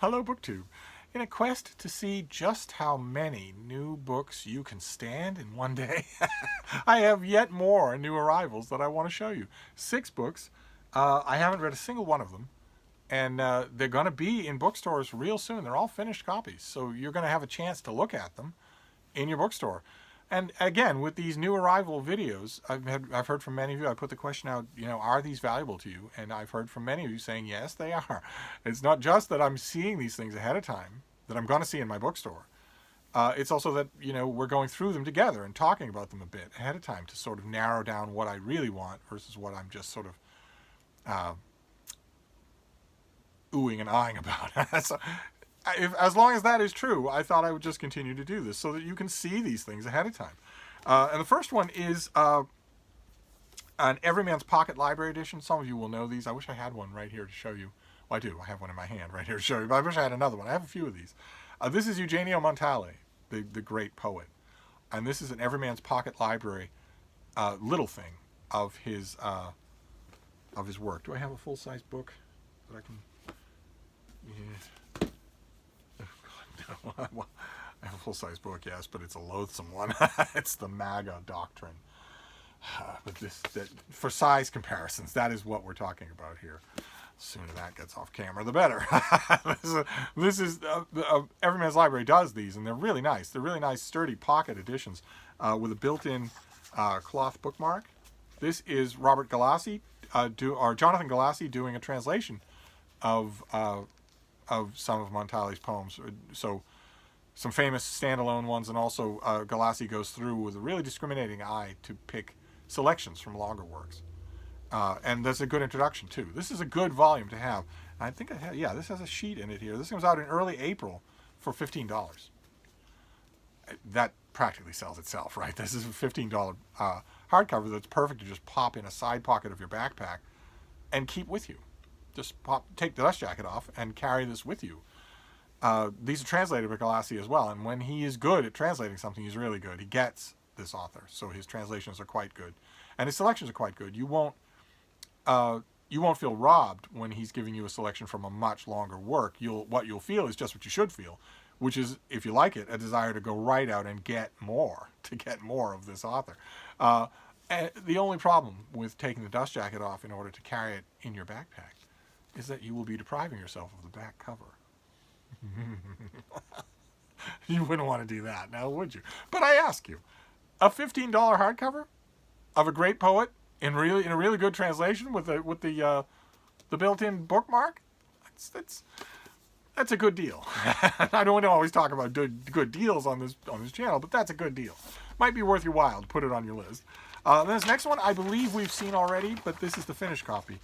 Hello, BookTube. In a quest to see just how many new books you can stand in one day, I have yet more new arrivals that I want to show you. 6 books. I haven't read a single one of them. And they're going to be in bookstores real soon. They're all finished copies. So you're going to have a chance to look at them in your bookstore. And again, with these new arrival videos, I've heard from many of you. I put the question out, are these valuable to you? And I've heard from many of you saying, yes, they are. It's not just that I'm seeing these things ahead of time that I'm going to see in my bookstore. It's also that, we're going through them together and talking about them a bit ahead of time to sort of narrow down what I really want versus what I'm just sort of oohing and ahhing about. So, as long as that is true, I thought I would just continue to do this so that you can see these things ahead of time. And the first one is an Everyman's Pocket Library edition. Some of you will know these. I wish I had one right here to show you. Well, I do. I have one in my hand right here to show you, but I wish I had another one. I have a few of these. This is Eugenio Montale, the great poet. And this is an Everyman's Pocket Library little thing of his work. Do I have a full-size book that I can... Yeah. Oh, God, no. I have a full-size book, yes, but it's a loathsome one. It's the MAGA doctrine. But for size comparisons, that is what we're talking about here. The sooner that gets off camera, the better. This is Everyman's Library does these, and they're really nice. They're really nice, sturdy pocket editions with a built-in cloth bookmark. This is Robert Galassi, or Jonathan Galassi, doing a translation of some of Montale's poems. So some famous standalone ones, and also Galassi goes through with a really discriminating eye to pick selections from longer works. And there's a good introduction too. This is a good volume to have. I think this has a sheet in it here. This comes out in early April for $15. That practically sells itself, right? This is a $15 hardcover that's perfect to just pop in a side pocket of your backpack and keep with you. Just take the dust jacket off and carry this with you. These are translated by Galassi as well, and when he is good at translating something, he's really good. He gets this author, so his translations are quite good, and his selections are quite good. You won't feel robbed when he's giving you a selection from a much longer work. What you'll feel is just what you should feel, which is, if you like it, a desire to go right out and get more of this author. And the only problem with taking the dust jacket off in order to carry it in your backpack is that you will be depriving yourself of the back cover. You wouldn't want to do that, now would you? But I ask you, a $15 hardcover of a great poet in a really good translation with the built-in bookmark, that's a good deal. I don't always talk about good deals on this channel, but that's a good deal. Might be worth your while to put it on your list. This next one I believe we've seen already, but this is the finished copy.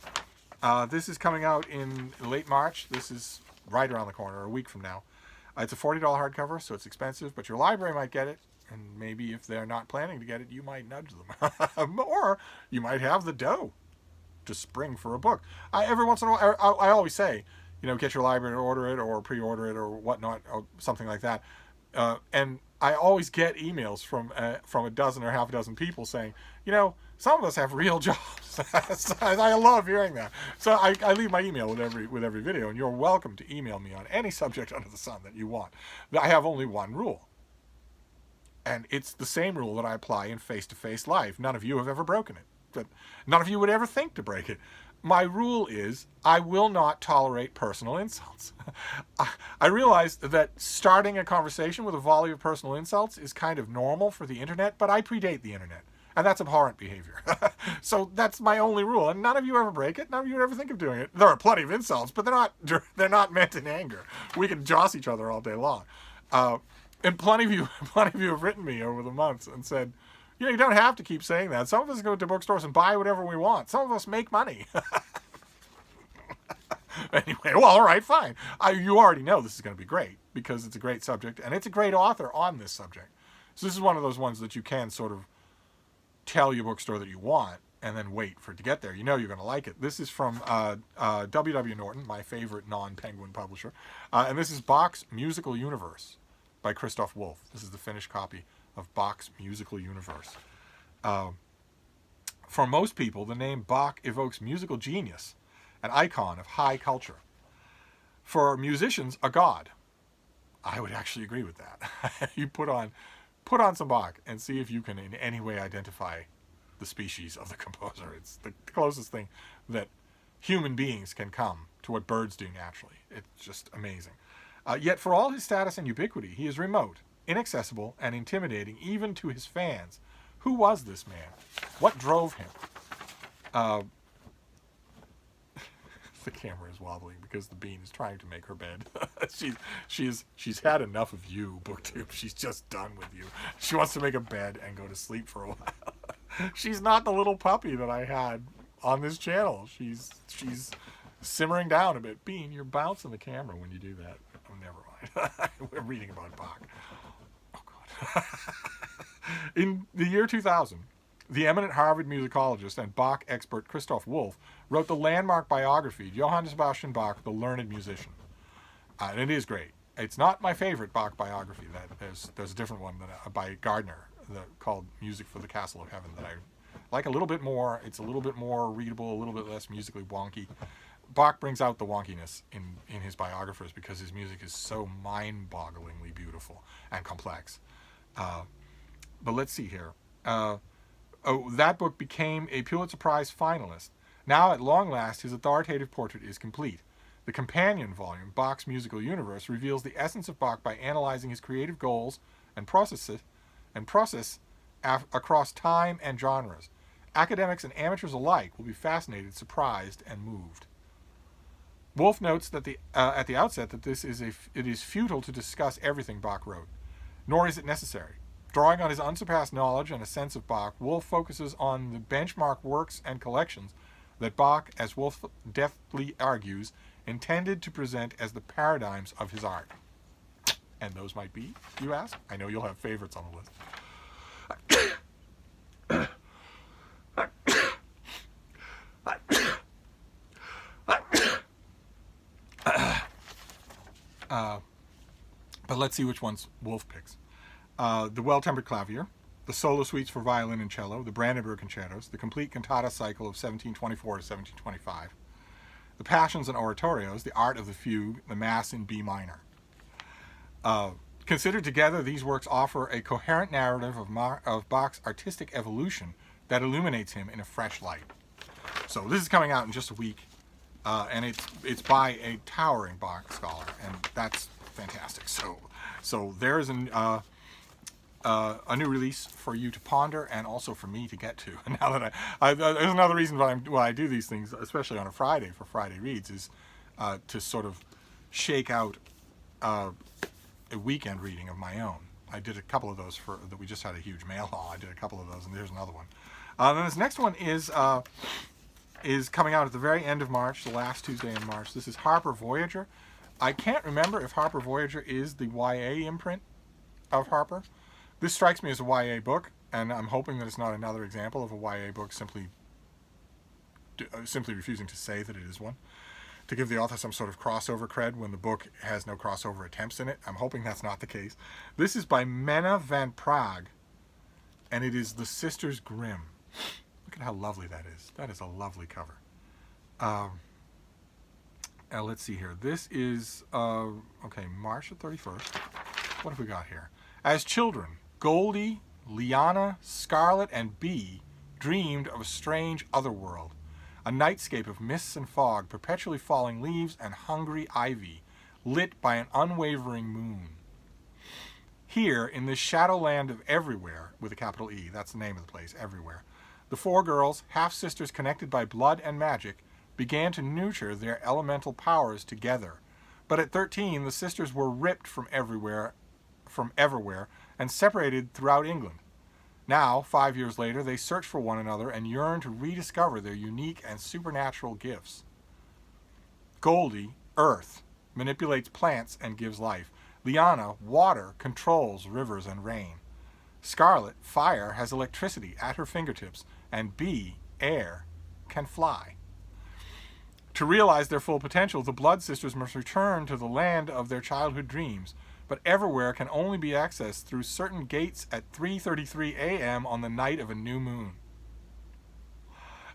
This is coming out in late March. This is right around the corner, a week from now. It's a $40 hardcover, so it's expensive, but your library might get it, and maybe if they're not planning to get it, you might nudge them. Or you might have the dough to spring for a book. Every once in a while, I always say, get your library to order it or pre-order it or whatnot, or something like that. And I always get emails from a dozen or half a dozen people saying, some of us have real jobs. I love hearing that. So I leave my email with every video, and you're welcome to email me on any subject under the sun that you want. I have only one rule, and it's the same rule that I apply in face-to-face life. None of you have ever broken it, but none of you would ever think to break it. My rule is I will not tolerate personal insults. I realize that starting a conversation with a volley of personal insults is kind of normal for the internet, but I predate the internet. And that's abhorrent behavior. So that's my only rule. And none of you ever break it. None of you ever think of doing it. There are plenty of insults, but they're not meant in anger. We can joss each other all day long. And plenty of you have written me over the months and said, you don't have to keep saying that. Some of us go to bookstores and buy whatever we want. Some of us make money. Anyway, well, all right, fine. You already know this is going to be great because it's a great subject and it's a great author on this subject. So this is one of those ones that you can sort of tell your bookstore that you want and then wait for it to get there. You're going to like it. This is from W.W. Norton, my favorite non-Penguin publisher. And this is Bach's Musical Universe by Christoph Wolfe. This is the finished copy of Bach's Musical Universe. For most people, the name Bach evokes musical genius, an icon of high culture. for musicians, a god. I would actually agree with that. You put on some Bach and see if you can in any way identify the species of the composer. It's the closest thing that human beings can come to what birds do naturally. It's just amazing. Yet for all his status and ubiquity, he is remote, inaccessible, and intimidating even to his fans. Who was this man? What drove him? The camera is wobbling because the bean is trying to make her bed. she's had enough of you, BookTube. She's just done with you. She wants to make a bed and go to sleep for a while. She's not the little puppy that I had on this channel. She's simmering down a bit. Bean, you're bouncing the camera when you do that. Oh, never mind. We're reading about Bach. Oh, God. In the year 2000, the eminent Harvard musicologist and Bach expert Christoph Wolfe wrote the landmark biography, Johann Sebastian Bach, the Learned Musician. And it is great. It's not my favorite Bach biography. There's a different one by Gardner called Music for the Castle of Heaven that I like a little bit more. It's a little bit more readable, a little bit less musically wonky. Bach brings out the wonkiness in his biographers because his music is so mind-bogglingly beautiful and complex. But let's see here. That book became a Pulitzer Prize finalist. Now, at long last, his authoritative portrait is complete. The companion volume, Bach's Musical Universe, reveals the essence of Bach by analyzing his creative goals and process across time and genres. Academics and amateurs alike will be fascinated, surprised, and moved. Wolfe notes that at the outset that it is futile to discuss everything Bach wrote, nor is it necessary. Drawing on his unsurpassed knowledge and a sense of Bach, Wolfe focuses on the benchmark works and collections that Bach, as Wolfe deftly argues, intended to present as the paradigms of his art. And those might be, you ask? I know you'll have favorites on the list. But let's see which ones Wolfe picks. The Well-Tempered Clavier, the Solo Suites for Violin and Cello, the Brandenburg Concertos, the Complete Cantata Cycle of 1724 to 1725, the Passions and Oratorios, the Art of the Fugue, the Mass in B minor. Considered together, these works offer a coherent narrative of Bach's artistic evolution that illuminates him in a fresh light. So this is coming out in just a week, and it's by a towering Bach scholar, and that's fantastic. So there's a new release for you to ponder, and also for me to get to. Now that there's another reason why I do these things, especially on a Friday for Friday Reads, is to sort of shake out a weekend reading of my own. I did a couple of those that we just had a huge mail haul. I did a couple of those, and there's another one. Then this next one is coming out at the very end of March, the last Tuesday in March. This is Harper Voyager. I can't remember if Harper Voyager is the YA imprint of Harper. This strikes me as a YA book, and I'm hoping that it's not another example of a YA book simply refusing to say that it is one, to give the author some sort of crossover cred when the book has no crossover attempts in it. I'm hoping that's not the case. This is by Menna Van Praagh, and it is The Sisters Grimm. Look at how lovely that is. That is a lovely cover. Let's see here. This is, March the 31st. What have we got here? As children, Goldie, Liana, Scarlet, and Bee dreamed of a strange otherworld, a nightscape of mists and fog, perpetually falling leaves, and hungry ivy, lit by an unwavering moon. Here, in this shadowland of Everywhere, with a capital E, that's the name of the place, Everywhere, the four girls, half-sisters connected by blood and magic, began to nurture their elemental powers together. But at 13, the sisters were ripped from Everywhere, and separated throughout England. Now, 5 years later, they search for one another and yearn to rediscover their unique and supernatural gifts. Goldie, earth, manipulates plants and gives life. Liana, water, controls rivers and rain. Scarlet, fire, has electricity at her fingertips, and Bee, air, can fly. To realize their full potential, the Blood Sisters must return to the land of their childhood dreams, but Everywhere can only be accessed through certain gates at 3:33 a.m. on the night of a new moon.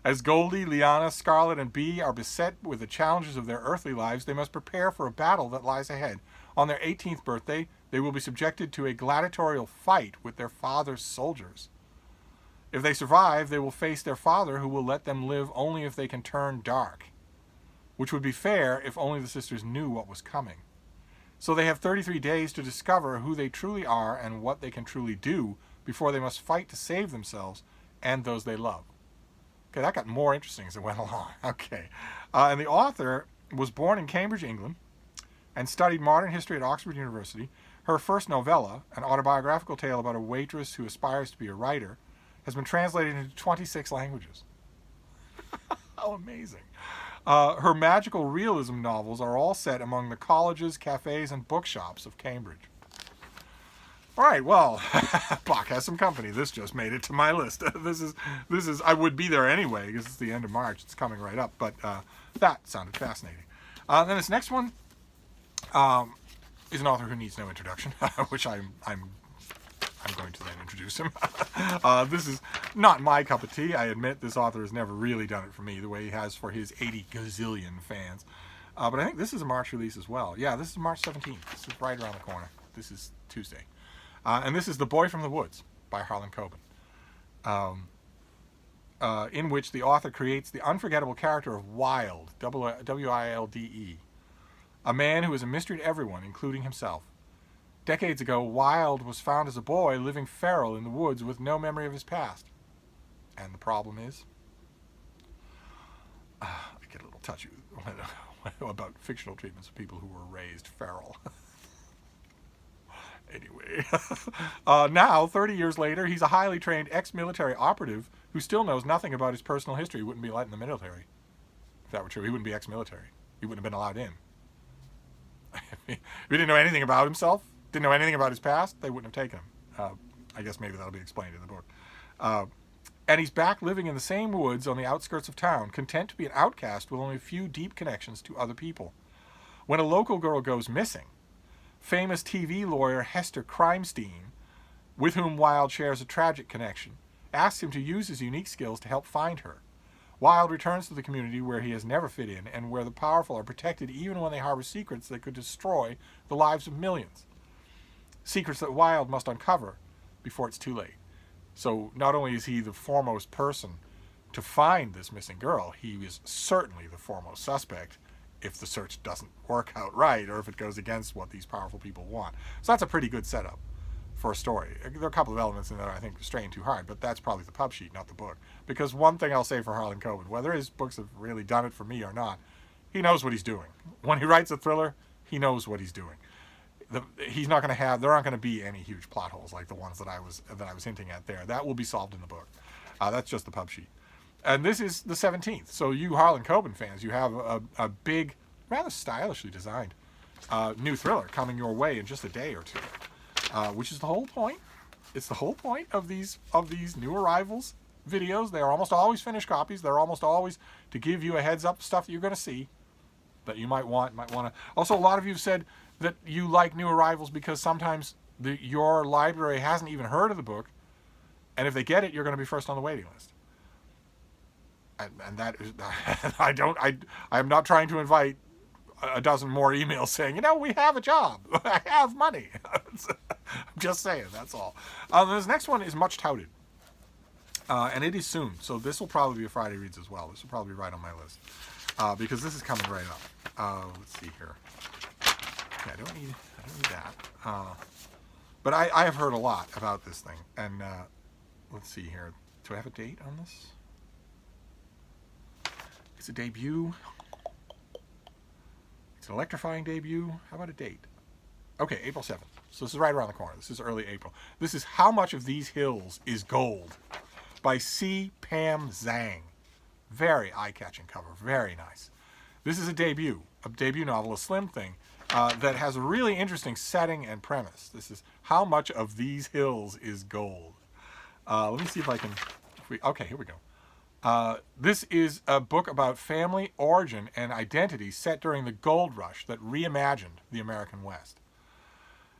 As Goldie, Liana, Scarlet, and Bee are beset with the challenges of their earthly lives, they must prepare for a battle that lies ahead. On their 18th birthday, they will be subjected to a gladiatorial fight with their father's soldiers. If they survive, they will face their father, who will let them live only if they can turn dark, which would be fair if only the sisters knew what was coming. So they have 33 days to discover who they truly are and what they can truly do before they must fight to save themselves and those they love. Okay, that got more interesting as it went along. Okay. And the author was born in Cambridge, England, and studied modern history at Oxford University. Her first novella, an autobiographical tale about a waitress who aspires to be a writer, has been translated into 26 languages. How amazing. Her magical realism novels are all set among the colleges, cafes, and bookshops of Cambridge. All right, well, Bach has some company. This just made it to my list. This is. I would be there anyway because it's the end of March. It's coming right up, but that sounded fascinating. Then this next one is an author who needs no introduction, which I'm going to then introduce him. This is not my cup of tea. I admit this author has never really done it for me the way he has for his 80 gazillion fans. But I think this is a March release as well. Yeah, this is March 17th. This is right around the corner. This is Tuesday. And this is The Boy from the Woods by Harlan Coben, in which the author creates the unforgettable character of Wilde, W-I-L-D-E, a man who is a mystery to everyone, including himself. Decades ago, Wilde was found as a boy living feral in the woods with no memory of his past. And the problem is, I get a little touchy about fictional treatments of people who were raised feral. Anyway, now, 30 years later, he's a highly trained ex-military operative who still knows nothing about his personal history. He wouldn't be allowed in the military. If that were true, he wouldn't be ex-military. He wouldn't have been allowed in. If he didn't know anything about himself, didn't know anything about his past, they wouldn't have taken him. I guess maybe that'll be explained in the book. And he's back living in the same woods on the outskirts of town, content to be an outcast with only a few deep connections to other people. When a local girl goes missing, famous TV lawyer Hester Crimestein, with whom Wilde shares a tragic connection, asks him to use his unique skills to help find her. Wilde returns to the community where he has never fit in and where the powerful are protected even when they harbor secrets that could destroy the lives of millions. Secrets that Wilde must uncover before it's too late. So not only is he the foremost person to find this missing girl, he is certainly the foremost suspect if the search doesn't work out right or if it goes against what these powerful people want. So that's a pretty good setup for a story. There are a couple of elements in there I think strain too hard, but that's probably the pub sheet, not the book. Because one thing I'll say for Harlan Coben, whether his books have really done it for me or not, he knows what he's doing. When he writes a thriller, he knows what he's doing. He's not going to have, there aren't going to be any huge plot holes like the ones that I was hinting at there. That will be solved in the book. That's just the pub sheet. And this is the 17th. So you Harlan Coben fans, you have a big, rather stylishly designed new thriller coming your way in just a day or two, which is the whole point. It's the whole point of these new arrivals videos. They are almost always finished copies. They're almost always to give you a heads up stuff that you're going to see that you might want to. Also, a lot of you have said that you like new arrivals because sometimes your library hasn't even heard of the book, and if they get it, you're going to be first on the waiting list. And that is, I am not trying to invite a dozen more emails saying, we have a job, I have money. I'm just saying, that's all. This next one is much touted, and it is soon. So this will probably be a Friday Reads as well. This will probably be right on my list because this is coming right up. Let's see here. Okay, I don't need that. But I have heard a lot about this thing, and let's see here. Do I have a date on this? It's a debut. It's an electrifying debut. How about a date? Okay, April 7th. So this is right around the corner. This is early April. This is How Much of These Hills is Gold by Pam Zhang. Very eye-catching cover. Very nice. This is a debut novel, a slim thing, that has a really interesting setting and premise. This is How Much of These Hills is Gold. Let me see if I can... Okay, here we go. This is a book about family, origin, and identity set during the gold rush that reimagined the American West.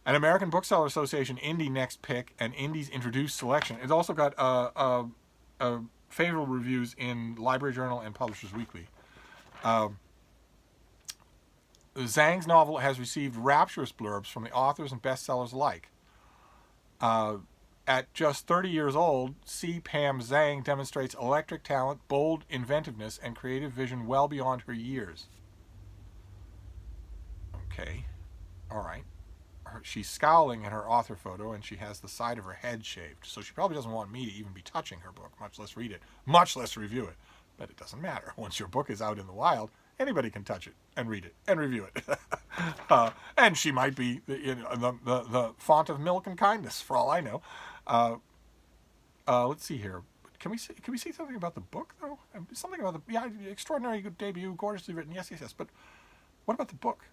An American Bookseller Association Indie Next Pick and Indie's Introduced Selection. It's also got a favorable reviews in Library Journal and Publishers Weekly. Zhang's novel has received rapturous blurbs from the authors and bestsellers alike. At just 30 years old, Pam Zhang demonstrates electric talent, bold inventiveness, and creative vision well beyond her years. Okay, all right. She's scowling at her author photo, and she has the side of her head shaved. So she probably doesn't want me to even be touching her book, much less read it, much less review it. But it doesn't matter. Once your book is out in the wild, anybody can touch it and read it and review it. And she might be the font of milk and kindness, for all I know. Let's see here. Can we say something about the book, though? Something about the extraordinary good debut, gorgeously written. Yes. But what about the book?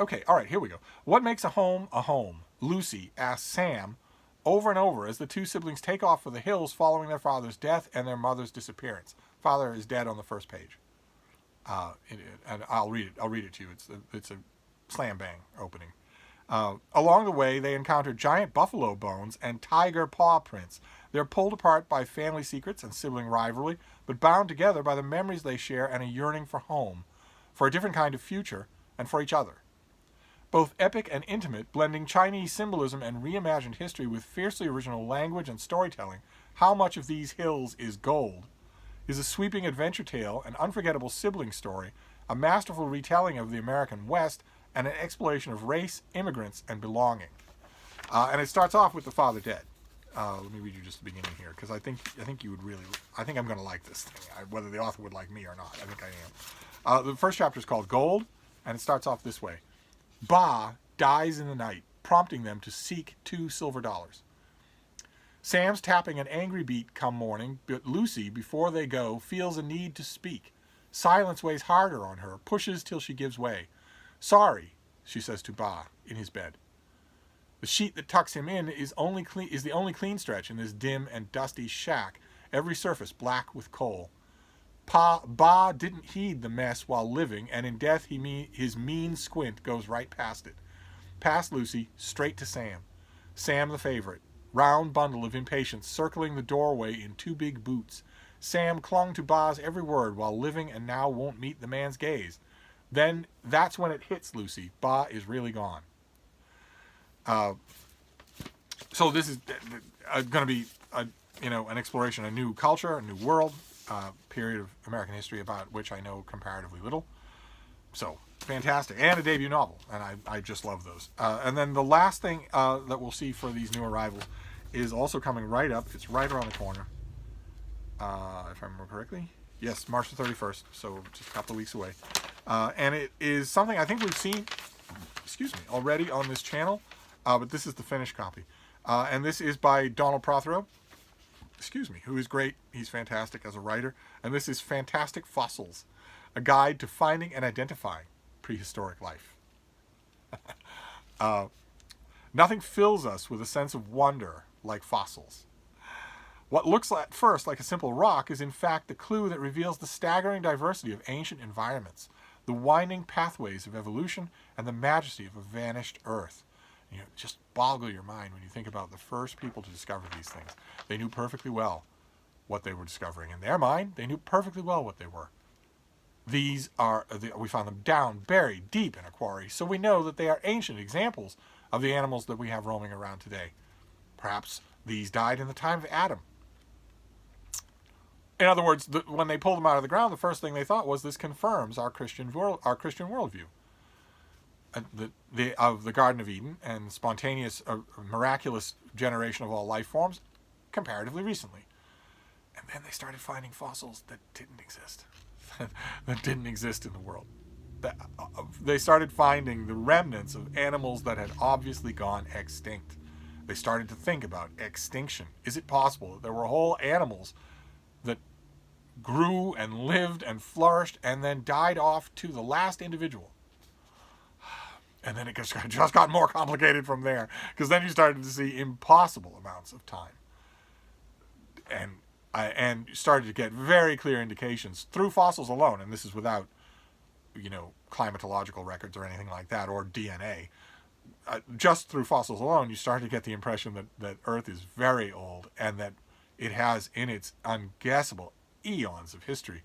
Okay, all right, here we go. What makes a home a home? Lucy asks Sam over and over as the two siblings take off for the hills following their father's death and their mother's disappearance. Father is dead on the first page. And I'll read it to you. It's a slam bang opening. Along the way, they encounter giant buffalo bones and tiger paw prints. They're pulled apart by family secrets and sibling rivalry, but bound together by the memories they share and a yearning for home, for a different kind of future, and for each other. Both epic and intimate, blending Chinese symbolism and reimagined history with fiercely original language and storytelling, How Much of These Hills is Gold is a sweeping adventure tale, an unforgettable sibling story, a masterful retelling of the American West, and an exploration of race, immigrants, and belonging. And it starts off with the father dead. Let me read you just the beginning here, because I think you would really... I think I'm going to like this thing, whether the author would like me or not. I think I am. The first chapter is called Gold, and it starts off this way. Ba dies in the night, prompting them to seek $2 silver. Sam's tapping an angry beat come morning, but Lucy, before they go, feels a need to speak. Silence weighs harder on her, pushes till she gives way. Sorry, she says to Ba in his bed. The sheet that tucks him in is the only clean stretch in this dim and dusty shack, every surface black with coal. Ba didn't heed the mess while living, and in death his mean squint goes right past it. Past Lucy, straight to Sam. Sam the favorite. Round bundle of impatience circling the doorway in two big boots. Sam clung to Ba's every word while living and now won't meet the man's gaze. Then that's when it hits Lucy. Ba is really gone. So this is going to be an exploration, a new culture, a new world, period of American history about which I know comparatively little. So fantastic, and a debut novel, and I just love those. And then the last thing that we'll see for these new arrivals is also coming right up. It's right around the corner, if I remember correctly. Yes, March the 31st, so just a couple of weeks away. And it is something I think we've seen, already on this channel, but this is the finished copy. And this is by Donald Prather, who is great. He's fantastic as a writer. And this is Fantastic Fossils, a guide to finding and identifying prehistoric life. Nothing fills us with a sense of wonder like fossils. What looks at first like a simple rock is in fact the clue that reveals the staggering diversity of ancient environments, the winding pathways of evolution, and the majesty of a vanished Earth. Just boggle your mind when you think about the first people to discover these things. They knew perfectly well what they were discovering. In their mind, they knew perfectly well what they were. We found them down, buried deep in a quarry, so we know that they are ancient examples of the animals that we have roaming around today. Perhaps these died in the time of Adam. In other words, when they pulled them out of the ground, the first thing they thought was, this confirms our Christian worldview. Of the Garden of Eden and spontaneous, miraculous generation of all life forms, comparatively recently. And then they started finding fossils that didn't exist. That didn't exist in the world. They started finding the remnants of animals that had obviously gone extinct. They started to think about extinction. Is it possible that there were whole animals that grew and lived and flourished and then died off to the last individual? And then it just got more complicated from there, because then you started to see impossible amounts of time. And started to get very clear indications through fossils alone, and this is without, climatological records or anything like that, or DNA. Just through fossils alone, you start to get the impression that Earth is very old, and that It has, in its unguessable eons of history,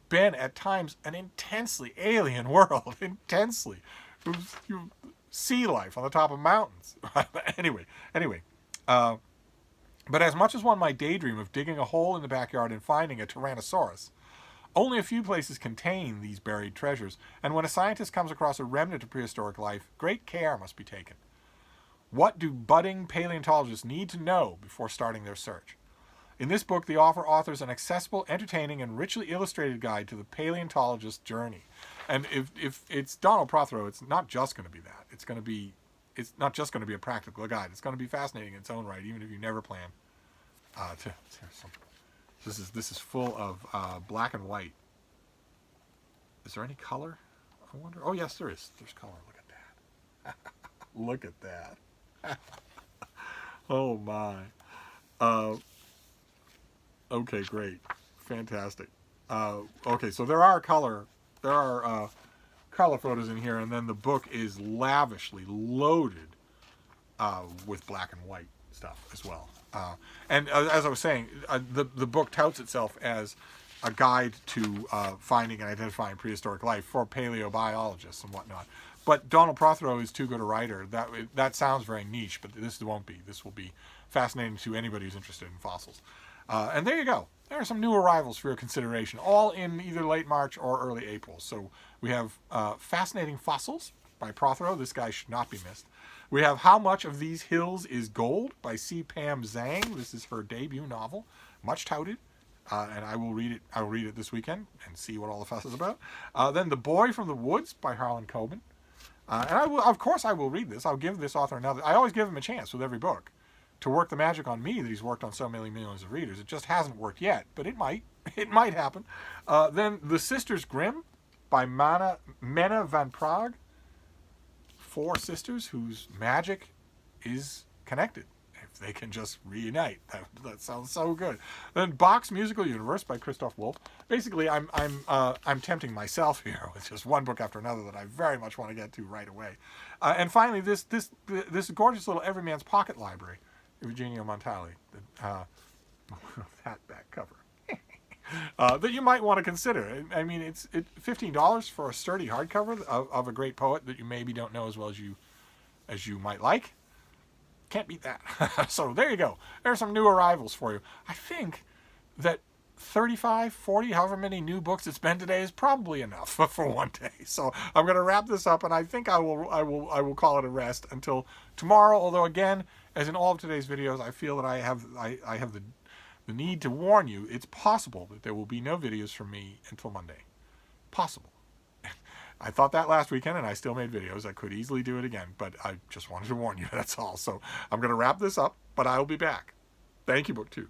been at times an intensely alien world. Intensely. Sea life on the top of mountains. anyway. But as much as one might daydream of digging a hole in the backyard and finding a Tyrannosaurus, only a few places contain these buried treasures, and when a scientist comes across a remnant of prehistoric life, great care must be taken. What do budding paleontologists need to know before starting their search? In this book, the author authors an accessible, entertaining, and richly illustrated guide to the paleontologist's journey. And if it's Donald Prather, it's not just going to be that. It's not just going to be a practical guide. It's going to be fascinating in its own right, even if you never plan to. This is full of black and white. Is there any color? I wonder. Oh yes, there is. There's color. Look at that. Look at that. Oh my. Okay, great, fantastic. Okay, so there are color photos in here, and then the book is lavishly loaded with black and white stuff as well. And as I was saying, the book touts itself as a guide to finding and identifying prehistoric life for paleobiologists and whatnot. But Donald Prather is too good a writer. That sounds very niche, but this won't be. This will be fascinating to anybody who's interested in fossils. And there you go. There are some new arrivals for your consideration, all in either late March or early April. So we have Fascinating Fossils by Prather. This guy should not be missed. We have How Much of These Hills is Gold by Pam Zhang. This is her debut novel, much touted. And I will read it. I will read it this weekend and see what all the fuss is about. Then The Boy from the Woods by Harlan Coben. And I will, of course, I will read this. I'll give this author another. I always give him a chance with every book to work the magic on me that he's worked on so many millions of readers. It just hasn't worked yet, but it might. It might happen. Then The Sisters Grimm by Menna Van Praagh. 4 sisters whose magic is connected. If they can just reunite, that sounds so good. Then Bach's Musical Universe by Christoph Wolfe. Basically, I'm tempting myself here with just one book after another that I very much want to get to right away. And finally, this gorgeous little Everyman's Pocket Library, Eugenio Montali. That back cover. That you might want to consider. I mean, it's $15 for a sturdy hardcover of a great poet that you maybe don't know as well as you might like. Can't beat that. So there you go. There are some new arrivals for you. I think that 35, 40, however many new books it's been today is probably enough for one day. So I'm going to wrap this up, and I think I will call it a rest until tomorrow. Although again, as in all of today's videos, I feel that I have the need to warn you. It's possible that there will be no videos from me until Monday. Possible. I thought that last weekend, and I still made videos. I could easily do it again, but I just wanted to warn you. That's all. So I'm going to wrap this up, but I will be back. Thank you, BookTube.